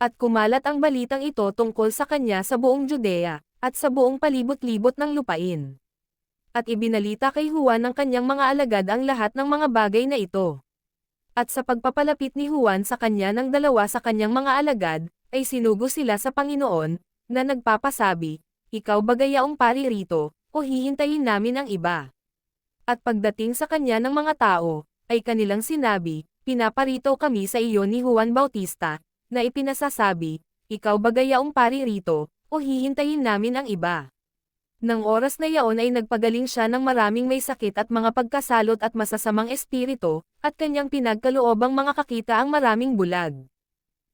At kumalat ang balitang ito tungkol sa kanya sa buong Judea, at sa buong palibot-libot ng lupain. At ibinalita kay Juan ng kanyang mga alagad ang lahat ng mga bagay na ito. At sa pagpapalapit ni Juan sa kanya ng dalawa sa kanyang mga alagad, ay sinugo sila sa Panginoon, na nagpapasabi, "Ikaw ba gayaong pari rito, o hihintayin namin ang iba?" At pagdating sa kanya ng mga tao, ay kanilang sinabi, "Pinaparito kami sa iyo ni Juan Bautista, na ipinasasabi, ikaw ba gayaong pari rito, o hihintayin namin ang iba?" Nang oras na yaon ay nagpagaling siya ng maraming may sakit at mga pagkasalot at masasamang espiritu, at kanyang pinagkaloobang mga kakita ang maraming bulag.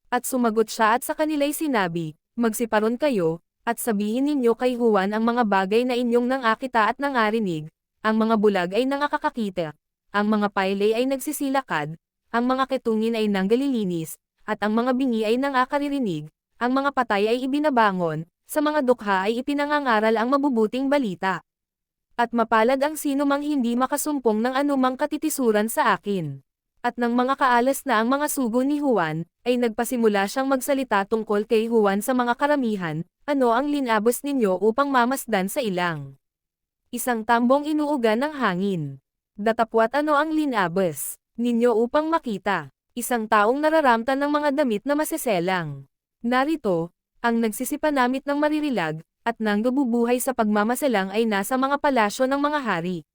At sumagot siya at sa kanila'y sinabi, "Magsiparon kayo, at sabihin ninyo kay Juan ang mga bagay na inyong nangakita at nangarinig, ang mga bulag ay nangakakakita, ang mga paylay ay nagsisilakad, ang mga ketungin ay nanggalilinis, at ang mga bingi ay nangakaririnig, ang mga patay ay ibinabangon, sa mga dukha ay ipinangangaral ang mabubuting balita. At mapalad ang sino mang hindi makasumpong ng anumang katitisuran sa akin." At nang mga kaalas na ang mga sugo ni Juan, ay nagpasimula siyang magsalita tungkol kay Juan sa mga karamihan, "Ano ang linabos ninyo upang mamasdan sa ilang? Isang tambong inuugan ng hangin. Datapwat ano ang linabos ninyo upang makita? Isang taong nararamtan ng mga damit na masiselang. Narito, ang nagsisipanamit ng maririlag, at nanggabubuhay sa pagmamasalang ay nasa mga palasyo ng mga hari.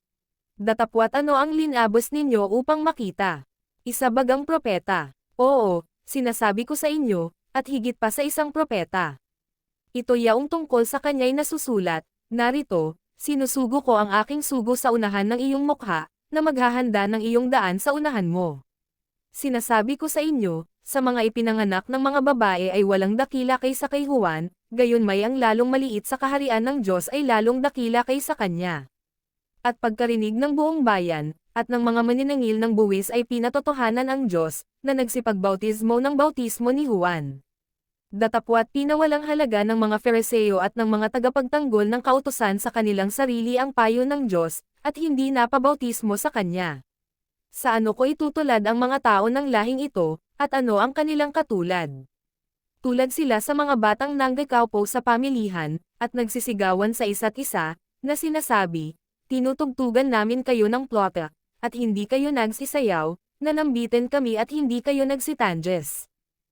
Datapwat ano ang linabos ninyo upang makita? Isa bagang propeta? Oo, sinasabi ko sa inyo, at higit pa sa isang propeta. Ito yaong tungkol sa kanya'y nasusulat, narito, sinusugo ko ang aking sugo sa unahan ng iyong mukha, na maghahanda ng iyong daan sa unahan mo. Sinasabi ko sa inyo, sa mga ipinanganak ng mga babae ay walang dakila kaysa kay Juan, gayon may ang lalong maliit sa kaharian ng Diyos ay lalong dakila kaysa kanya. At pagkarinig ng buong bayan, at ng mga maninangil ng buwis ay pinatotohanan ang Diyos, na nagsipagbautismo ng bautismo ni Juan. Datapwat pinawalang halaga ng mga Fariseo at ng mga tagapagtanggol ng kautusan sa kanilang sarili ang payo ng Diyos, at hindi napabautismo sa kanya. Sa ano ko itutulad ang mga tao ng lahing ito, at ano ang kanilang katulad? Tulad sila sa mga batang nanggakaupo sa pamilihan, at nagsisigawan sa isa't isa, na sinasabi, "Tinutugtugan namin kayo ng plota, at hindi kayo nagsisayaw, nanambitin kami at hindi kayo nagsitanjes."